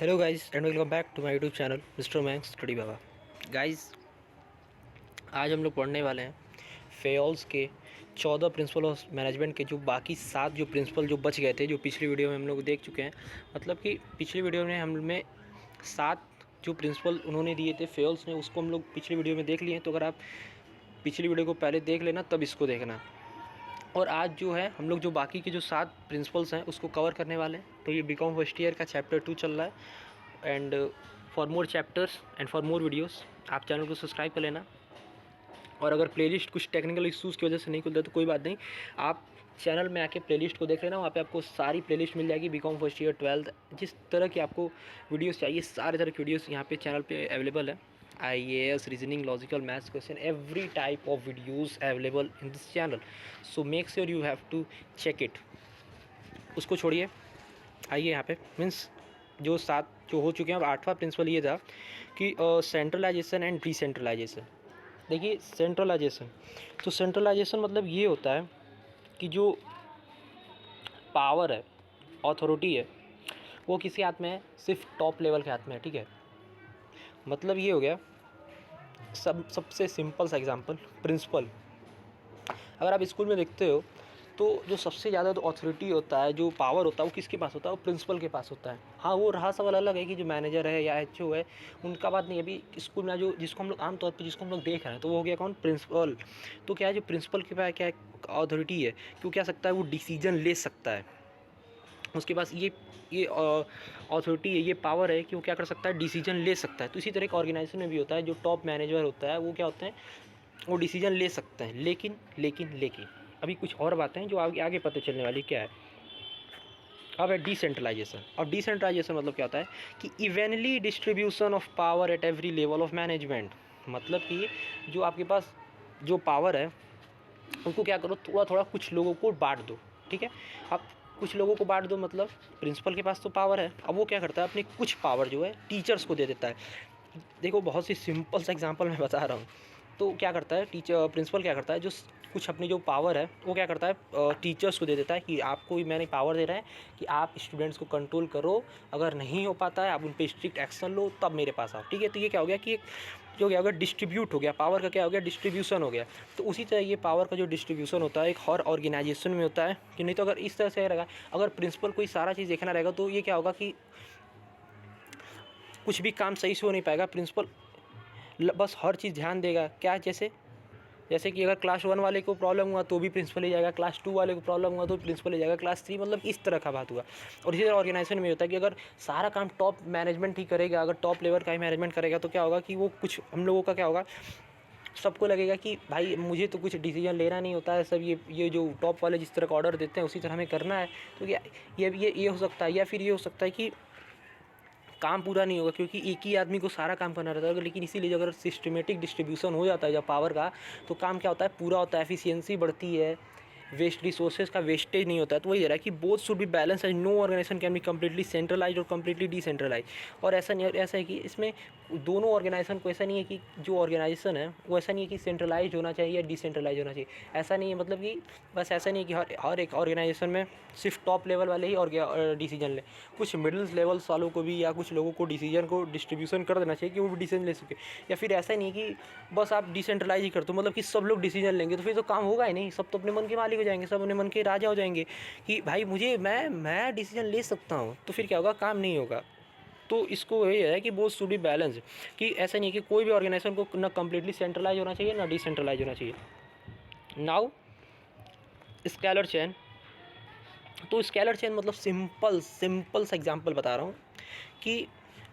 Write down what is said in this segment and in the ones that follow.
Hello guys and welcome back to my YouTube channel mister Mang study Baba. Guys आज हम लोग पढ़ने वाले हैं फेयल्स के 14 प्रिंसिपल ऑफ मैनेजमेंट के जो बाकी 7 जो प्रिंसिपल जो बच गए थे, जो पिछली वीडियो में हम लोग देख चुके हैं। मतलब कि पिछली वीडियो में हमें 7 जो प्रिंसिपल उन्होंने दिए थे फेयल्स ने, उसको हम लोग पिछली वीडियो में देख लिए हैं। तो अगर आप पिछली वीडियो को पहले देख लेना तब इसको देखना। और आज जो है हम लोग जो बाकी के जो 7 प्रिंसिपल्स हैं उसको कवर करने वाले हैं। तो ये बीकॉम फर्स्ट ईयर का चैप्टर 2 चल रहा है। And for more chapters and for more videos आप चैनल को सब्सक्राइब कर लेना। और अगर प्लेलिस्ट कुछ टेक्निकल इश्यूज़ की वजह से नहीं खुलता तो कोई बात नहीं, आप चैनल में आके प्लेलिस्ट को देख लेना। वहाँ पे आपको सारी प्लेलिस्ट मिल जाएगी। बीकॉम फर्स्ट ईयर 12th जिस तरह की आपको वीडियोस चाहिए, सारे तरह की वीडियोस यहाँ पे चैनल पे अवेलेबल है। IAS, reasoning, logical, maths question, every type of videos available in this channel. So make sure you have to check it. उसको छोड़िए, आइए यहाँ पे मीन्स जो 7 जो हो चुके हैं। अब 8वां प्रिंसिपल ये था कि सेंट्रलाइजेशन एंड डिसेंट्रलाइजेशन। देखिए सेंट्रलाइजेशन, तो सेंट्रलाइजेशन मतलब ये होता है कि जो पावर है, अथॉरिटी है, वो किसी हाथ में है, सिर्फ टॉप लेवल के हाथ में है। ठीक है, मतलब ये हो गया सबसे सिंपल सा एग्जांपल प्रिंसिपल। अगर आप स्कूल में देखते हो तो जो सबसे ज़्यादा तो अथॉरिटी होता है, जो पावर होता है, वो किसके पास होता है? वो प्रिंसिपल के पास होता है। हाँ, वो रहा सवाल अलग है कि जो मैनेजर है या HO है उनका बात नहीं। अभी स्कूल में जो जिसको हम लोग आमतौर पर जिसको हम लोग देख रहे हैं तो वो हो गया कौन? प्रिंसिपल। तो क्या है, जो प्रिंसिपल के पास क्या अथॉरिटी है कि वो क्या सकता है? वो डिसीजन ले सकता है। उसके पास ये अथॉरिटी है, ये पावर है कि वो क्या कर सकता है? डिसीजन ले सकता है। तो इसी तरह एक ऑर्गेनाइजेशन में भी होता है, जो टॉप मैनेजर होता है वो क्या होते हैं? वो डिसीजन ले सकते हैं। लेकिन अभी कुछ और बातें हैं जो आगे आगे पता चलने वाली। क्या है? अब है डिसेंट्रलाइजेशन। और डिसेंट्रलाइजेशन मतलब क्या होता है कि evenly distribution of power at every level of management. मतलब कि जो आपके पास जो पावर है उनको क्या करो, थोड़ा थोड़ा कुछ लोगों को बांट दो। ठीक है, अब कुछ लोगों को बांट दो मतलब प्रिंसिपल के पास तो पावर है, अब वो क्या करता है अपनी कुछ पावर जो है टीचर्स को दे देता है। देखो बहुत सी सिंपल सा एग्जांपल मैं बता रहा हूँ। तो क्या करता है प्रिंसिपल क्या करता है, जो कुछ अपनी जो पावर है वो क्या करता है टीचर्स को दे देता है कि आपको मैंने पावर दे रहा है कि आप स्टूडेंट्स को कंट्रोल करो। अगर नहीं हो पाता है आप उन पर स्ट्रिक्ट एक्शन लो, तब मेरे पास आओ। ठीक है, तो ये क्या हो गया कि जो क्या हो गया, डिस्ट्रीब्यूट हो गया। पावर का क्या हो गया? डिस्ट्रीब्यूशन हो गया। तो उसी तरह ये पावर का जो डिस्ट्रीब्यूशन होता है एक हर ऑर्गेनाइजेशन में होता है कि नहीं। तो अगर इस तरह से रहेगा, अगर प्रिंसिपल कोई सारा चीज़ देखना रहेगा तो ये क्या होगा कि कुछ भी काम सही से हो नहीं पाएगा। प्रिंसिपल बस हर चीज़ ध्यान देगा। क्या? जैसे कि अगर क्लास 1 वाले को प्रॉब्लम हुआ तो भी प्रिंसिपल ही जाएगा, क्लास 2 वाले को प्रॉब्लम हुआ तो प्रिंसिपल ही जाएगा, क्लास 3, मतलब इस तरह का बात हुआ। और इसी तरह ऑर्गेनाइजेशन में होता है कि अगर सारा काम टॉप मैनेजमेंट ही करेगा, अगर टॉप लेवल का ही मैनेजमेंट करेगा तो क्या होगा कि वो कुछ हम लोगों का क्या होगा, सबको लगेगा कि भाई मुझे तो कुछ डिसीजन लेना नहीं होता है, सब ये जो टॉप वाले जिस तरह का ऑर्डर देते हैं उसी तरह हमें करना है। तो क्या ये हो सकता है, या फिर ये हो सकता है कि काम पूरा नहीं होगा क्योंकि एक ही आदमी को सारा काम करना रहता है। लेकिन इसीलिए अगर सिस्टमेटिक डिस्ट्रीब्यूशन हो जाता है जब पावर का, तो काम क्या होता है? पूरा होता है, एफिशिएंसी बढ़ती है, वेस्ट रिसोर्सेज का वेस्टेज नहीं होता है। तो वही दे रहा है कि both should be balance and no organisation can be completely centralise और कम्प्लीटली डिसेंट्रलाइज। और ऐसा नहीं, ऐसा है कि इसमें दोनों ऑर्गेनाइजेशन को ऐसा नहीं है कि जो ऑर्गेनाइजेशन है वो ऐसा नहीं है कि सेंट्रलाइज होना चाहिए या डिसेंट्रलाइज होना चाहिए। ऐसा नहीं है, मतलब कि बस ऐसा नहीं है कि हर एक ऑर्गेनाइजेशन में सिर्फ टॉप लेवल वाले ही और डिसीजन ले। कुछ मिडिल लेवल्स वालों को भी या कुछ लोगों को डिसीजन को डिस्ट्रीब्यूशन कर देना चाहिए कि वो भी डिसीजन ले सके। या फिर ऐसा नहीं है कि बस आप डिसेंट्रलाइज ही कर दो, मतलब कि सब लोग डिसीजन लेंगे तो फिर तो काम होगा ही नहीं। सब तो अपने मन के मालिक हो जाएंगे, सब अपने मन के राजा हो जाएंगे कि भाई मुझे मैं डिसीजन ले सकता हूँ। तो फिर क्या होगा? काम नहीं होगा। तो इसको यही है कि बोथ शुड बी बैलेंस, कि ऐसा नहीं है कि कोई भी ऑर्गेनाइजेशन को ना कम्प्लीटली सेंट्रलाइज होना चाहिए ना डिसेंट्रलाइज होना चाहिए। Now scalar chain. तो स्केलर चेन मतलब सिंपल सा एग्जांपल बता रहा हूँ कि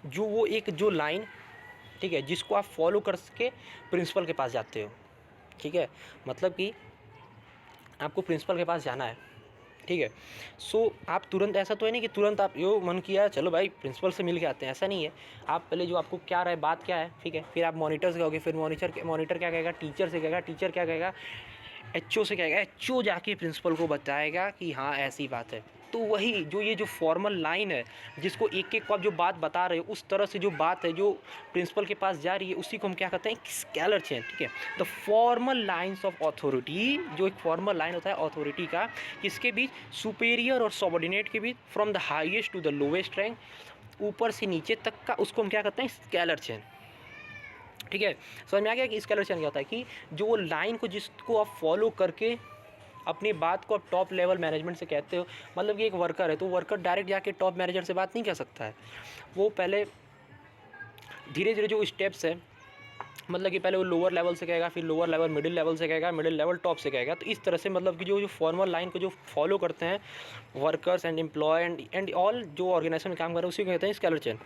जो वो एक जो लाइन, ठीक है, जिसको आप फॉलो कर सके प्रिंसिपल के पास जाते हो। ठीक है, मतलब कि आपको प्रिंसिपल के पास जाना है। ठीक है, सो आप तुरंत, ऐसा तो है नहीं कि तुरंत आप यो मन किया चलो भाई प्रिंसिपल से मिल के आते हैं, ऐसा नहीं है। आप पहले जो आपको क्या रहा है, बात क्या है, ठीक है, फिर आप मॉनिटर से कहोगे, फिर मॉनिटर क्या कहेगा, टीचर से कहेगा, टीचर क्या कहेगा, HO से कहेगा, HO जाके प्रिंसिपल को बताएगा कि हाँ ऐसी बात है। तो वही जो ये जो फॉर्मल लाइन है, जिसको एक एक को आप जो बात बता रहे हो, उस तरह से जो बात है जो प्रिंसिपल के पास जा रही है, उसी को हम क्या कहते हैं? Scalar chain. ठीक है, the formal lines of authority, जो एक फॉर्मल लाइन होता है अथॉरिटी का, किसके बीच? सुपेरियर और सबऑर्डिनेट के बीच, from the highest to the lowest rank, ऊपर से नीचे तक का, उसको हम क्या कहते हैं, स्केलर चेन। ठीक है, समझ में आ गया कि स्केलर चेन क्या होता है, कि जो लाइन को जिसको आप फॉलो करके अपनी बात को आप टॉप लेवल मैनेजमेंट से कहते हो, मतलब कि एक वर्कर है तो वर्कर डायरेक्ट जाके टॉप मैनेजर से बात नहीं कर सकता है। वो पहले धीरे धीरे जो स्टेप्स है, मतलब कि पहले वो लोअर लेवल से कहेगा, फिर लोअर लेवल मिडिल लेवल से कहेगा, मिडिल लेवल टॉप से कहेगा। तो इस तरह से मतलब कि जो फॉर्मल लाइन को जो फॉलो करते हैं workers and employ and all जो ऑर्गेनाइजेशन में काम कर रहे हैं, उसी को कहते हैं स्केलर चेन।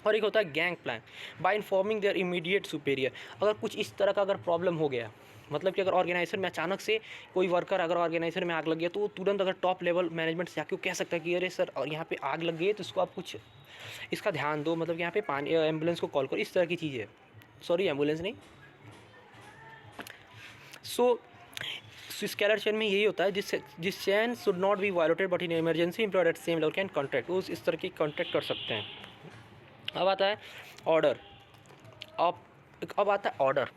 और एक होता है gang plan, by informing their immediate superior. अगर कुछ इस तरह का अगर प्रॉब्लम हो गया, मतलब कि अगर ऑर्गेनाइजेशन में अचानक से कोई वर्कर अगर ऑर्गेनाइजेशन में आग लग गया, तो वो तुरंत अगर टॉप लेवल मैनेजमेंट से जाके वो कह सकता है कि अरे सर, और यहाँ पे आग लग गई है तो इसको आप कुछ इसका ध्यान दो, मतलब यहाँ पे पानी एम्बुलेंस को कॉल करो, इस तरह की चीज़ है। सॉरी, एम्बुलेंस नहीं। सो स्केलर चेन में यही होता है, जिस chain should not be violated but in emergency employed at same level can contract, वो इस तरह की कॉन्ट्रैक्ट कर सकते हैं। अब आता है ऑर्डर। अब आता है ऑर्डर।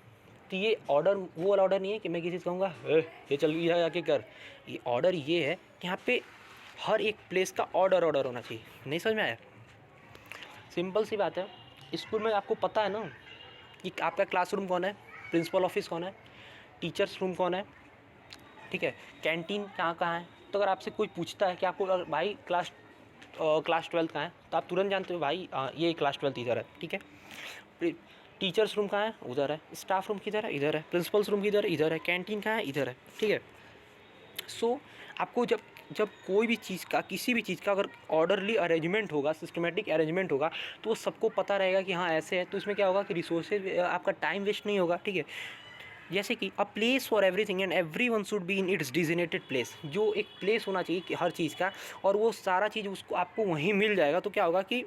तो ये ऑर्डर वो वाला ऑर्डर नहीं है कि मैं किसी से कहूँगा ये चल गया आके कर। ये ऑर्डर ये है कि यहाँ पे हर एक प्लेस का ऑर्डर होना चाहिए। नहीं समझ में आया? सिंपल सी बात है, स्कूल में आपको पता है ना कि आपका क्लासरूम कौन है, प्रिंसिपल ऑफिस कौन है, टीचर्स रूम कौन है, ठीक है, कैंटीन कहाँ कहाँ है। तो अगर आपसे कोई पूछता है कि आपको भाई क्लास 12 कहाँ है, तो आप तुरंत जानते हो भाई ये क्लास 12 इधर है, ठीक है। टीचर्स रूम कहाँ है, उधर है। स्टाफ रूम किधर है, इधर है। प्रिंसिपल्स रूम किधर है, इधर है। कैंटीन कहाँ है, इधर है, ठीक है। सो आपको जब जब कोई भी चीज़ का, किसी भी चीज़ का अगर ऑर्डरली अरेंजमेंट होगा, सिस्टमेटिक अरेंजमेंट होगा, तो वो सबको पता रहेगा कि हाँ ऐसे है। तो इसमें क्या होगा कि रिसोर्सेज, आपका टाइम वेस्ट नहीं होगा, ठीक है। जैसे कि a place for everything and every one should be in its designated place, जो एक प्लेस होना चाहिए कि हर चीज़ का, और वो सारा चीज़ उसको आपको वहीं मिल जाएगा। तो क्या होगा कि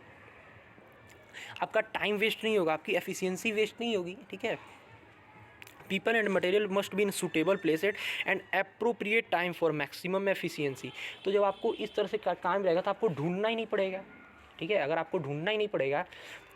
आपका टाइम वेस्ट नहीं होगा, आपकी एफिशिएंसी वेस्ट नहीं होगी, ठीक है। People and material must be in suitable place and appropriate time for maximum efficiency. तो जब आपको इस तरह से काम रहेगा तो आपको ढूंढना ही नहीं पड़ेगा, ठीक है। अगर आपको ढूंढना ही नहीं पड़ेगा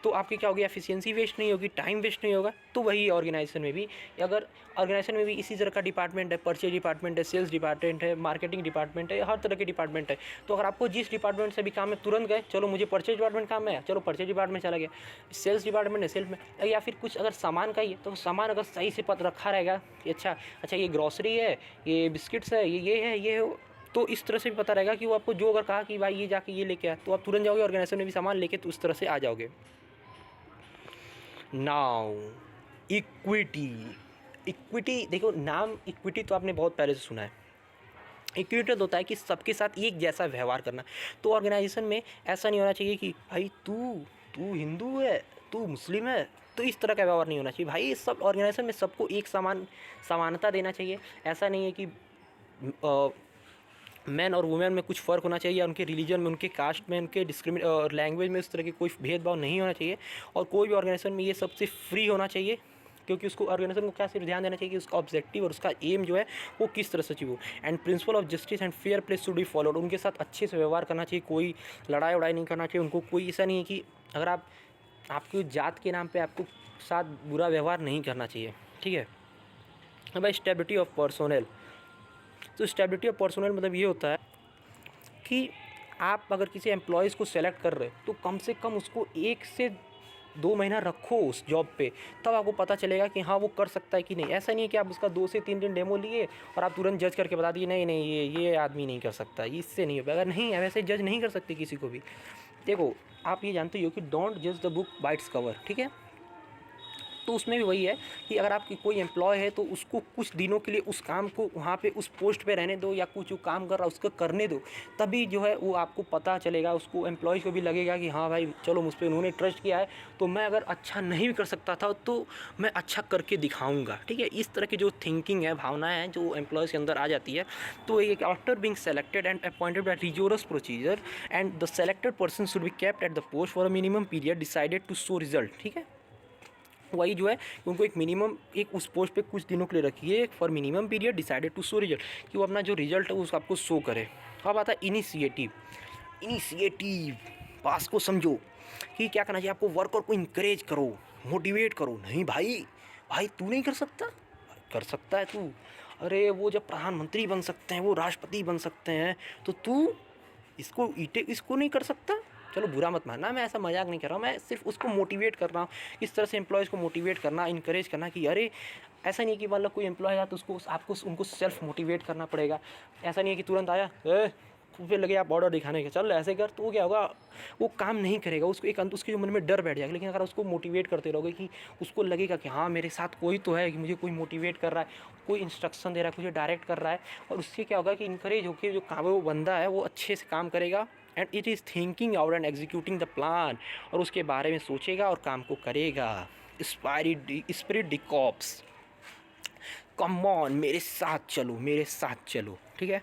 तो आपकी क्या होगी, एफिशिएंसी वेस्ट नहीं होगी, टाइम वेस्ट नहीं होगा। तो वही ऑर्गेनाइजेशन में भी, अगर ऑर्गेनाइजेशन में भी इसी तरह का डिपार्टमेंट है, परचेज डिपार्टमेंट है, सेल्स डिपार्टमेंट है, मार्केटिंग डिपार्टमेंट है, हर तरह के डिपार्टमेंट है। तो अगर आपको जिस डिपार्टमेंट से भी काम है, तुरंत गए, चलो मुझे परचेज डिपार्टमेंट काम है, चलो परचेज डिपार्टमेंट चला गया। सेल्स डिपार्टमेंट है, सेल्स में, या फिर कुछ अगर सामान का ही है तो सामान अगर सही से पता रखा रहेगा कि अच्छा ये ग्रॉसरी है, ये बिस्किट्स है, ये है, ये है, तो इस तरह से भी पता रहेगा कि वो आपको जो अगर कहा कि भाई ये जाके ये लेके आ, तो आप तुरंत जाओगे ऑर्गेनाइजेशन में भी सामान लेके, तो उस तरह से आ जाओगे। Now equity. इक्विटी देखो, नाम इक्विटी तो आपने बहुत पहले से सुना है। इक्विटी होता है कि सबके साथ एक जैसा व्यवहार करना। तो ऑर्गेनाइजेशन में ऐसा नहीं होना चाहिए कि भाई तू हिंदू है, तू मुस्लिम है, तो इस तरह का व्यवहार नहीं होना चाहिए भाई। सब ऑर्गेनाइजेशन में सबको एक समानता देना चाहिए। ऐसा नहीं है कि मैन और वुमेन में कुछ फ़र्क होना चाहिए, या उनके रिलीजन में, उनके कास्ट में, उनके और लैंग्वेज में इस तरह की कोई भेदभाव नहीं होना चाहिए। और कोई भी ऑर्गेनाइजेशन में ये सबसे फ्री होना चाहिए, क्योंकि उसको ऑर्गेनाइजेशन को क्या सिर्फ ध्यान देना चाहिए कि उसका ऑब्जेक्टिव और उसका एम जो है वो किस तरह से चाहिए। And principle of justice and fair play should be followed. उनके साथ अच्छे से व्यवहार करना चाहिए, कोई लड़ाई वड़ाई नहीं करना चाहिए उनको। कोई ऐसा नहीं है कि अगर आपकी जात के नाम पर आपको साथ बुरा व्यवहार नहीं करना चाहिए, ठीक है। अब स्टेबिलिटी ऑफ पर्सोनल। तो स्टेबिलिटी ऑफ पर्सोनल मतलब ये होता है कि आप अगर किसी एम्प्लॉयज़ को सेलेक्ट कर रहे हो तो कम से कम उसको 1 से 2 महीना रखो उस जॉब पे, तब आपको पता चलेगा कि हाँ वो कर सकता है कि नहीं। ऐसा नहीं है कि आप उसका 2 से 3 दिन डेमो लिए और आप तुरंत जज करके बता दिए नहीं ये आदमी नहीं कर सकता, इससे नहीं हो पाएगा। नहीं, वैसे जज नहीं कर सकते किसी को भी। देखो, आप ये जानते हो कि डोंट जज the book by its cover, ठीक है। तो उसमें भी वही है कि अगर आपकी कोई एम्प्लॉय है तो उसको कुछ दिनों के लिए उस काम को वहाँ पे उस पोस्ट पे रहने दो, या कुछ जो काम कर रहा है उसको करने दो, तभी जो है वो आपको पता चलेगा। उसको एम्प्लॉय को भी लगेगा कि हाँ भाई चलो मुझ पर उन्होंने ट्रस्ट किया है, तो मैं अगर अच्छा नहीं भी कर सकता था तो मैं अच्छा करके दिखाऊँगा, ठीक है। इस तरह की जो थिंकिंग है, भावनाएँ हैं जो एम्प्लॉयज़ के अंदर आ जाती है। तो एक after being selected and appointed by rigorous procedure and the selected person should be kept at the post for a minimum period decided to show result, ठीक है। वही जो है उनको एक मिनिमम, एक उस पोस्ट पे कुछ दिनों के लिए रखिए for minimum period decided to show result, कि वो अपना जो रिजल्ट है उसको आपको शो करे। अब आता है इनिशिएटिव। पास को समझो कि क्या करना चाहिए आपको। वर्कर को इंकरेज करो, मोटिवेट करो। नहीं भाई तू नहीं कर सकता, कर सकता है तू। अरे वो जब प्रधानमंत्री बन सकते हैं, वो राष्ट्रपति बन सकते हैं, तो तू इसको नहीं कर सकता। चलो बुरा मत मानना, मैं ऐसा मजाक नहीं कर रहा हूँ, मैं सिर्फ उसको मोटिवेट कर रहा हूँ। इस तरह से एम्प्लॉयज़ को मोटिवेट करना, इनकरेज करना कि अरे ऐसा नहीं है कि मतलब कोई एम्प्लॉय आया तो उसको आपको उनको सेल्फ मोटिवेट करना पड़ेगा। ऐसा नहीं है कि तुरंत आया फिर लगे आप ऑर्डर दिखाने के चल ऐसे कर, तो क्या होगा, वो काम नहीं करेगा, उसको एक उसके जो मन में डर बैठ जाएगा। लेकिन अगर उसको मोटिवेट करते रहोगे कि उसको लगेगा कि हाँ मेरे साथ कोई तो है, कि मुझे कोई मोटिवेट कर रहा है, कोई इंस्ट्रक्शन दे रहा है, मुझे डायरेक्ट कर रहा है, और उससे क्या होगा कि इंकरेज होकर जो काम वो बंदा है वो अच्छे से काम करेगा। And it is thinking out and executing the plan, और उसके बारे में सोचेगा और काम को करेगा। स्पिरिट डिकॉप्स, कम ऑन मेरे साथ चलो, मेरे साथ चलो, ठीक है।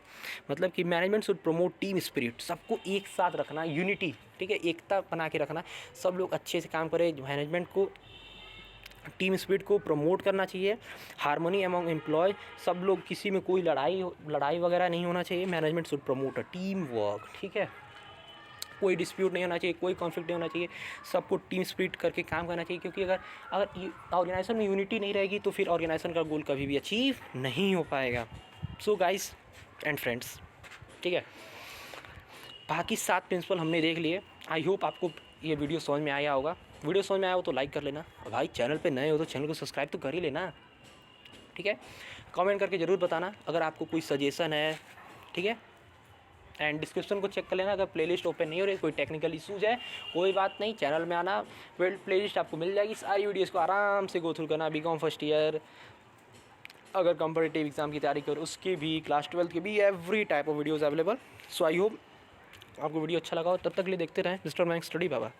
मतलब कि management should promote team spirit, सबको एक साथ रखना, यूनिटी, ठीक है, एकता बना के रखना, सब लोग अच्छे से काम करें। मैनेजमेंट को टीम स्पिरिट को प्रमोट करना चाहिए। हार्मनी अमंग एम्प्लॉय, सब लोग किसी में कोई लड़ाई वगैरह नहीं होना चाहिए। Management should promote a team work, ठीक है, कोई डिस्प्यूट नहीं होना चाहिए, कोई कॉन्फ्लिक्ट नहीं होना चाहिए, सबको टीम स्पिरिट करके काम करना चाहिए। क्योंकि अगर ऑर्गेनाइजेशन में यूनिटी नहीं रहेगी तो फिर ऑर्गेनाइजेशन का गोल कभी भी अचीव नहीं हो पाएगा। सो गाइस एंड फ्रेंड्स, ठीक है, बाकी 7 प्रिंसिपल हमने देख लिए। आई होप आपको ये वीडियो समझ में आया होगा। वीडियो समझ में आया हो तो लाइक कर लेना, और भाई चैनल पे नए हो तो चैनल को सब्सक्राइब तो कर ही लेना, ठीक है। कमेंट करके ज़रूर बताना अगर आपको कोई सजेशन है, ठीक है। एंड डिस्क्रिप्शन को चेक कर लेना, अगर प्लेलिस्ट ओपन नहीं हो रही, कोई टेक्निकल इशूज़ है, कोई बात नहीं, चैनल में आना, प्लेलिस्ट आपको मिल जाएगी। सारी वीडियोज़ को आराम से गो थ्रू करना। बीकॉम फर्स्ट ईयर, अगर कॉम्पिटिटिव एग्जाम की तैयारी करो उसकी भी, क्लास 12 के भी, every type of videos available. So I hope आपको वीडियो अच्छा लगा हो। तब तक के लिए देखते रहें मिस्टर मैंक्स स्टडी बाबा।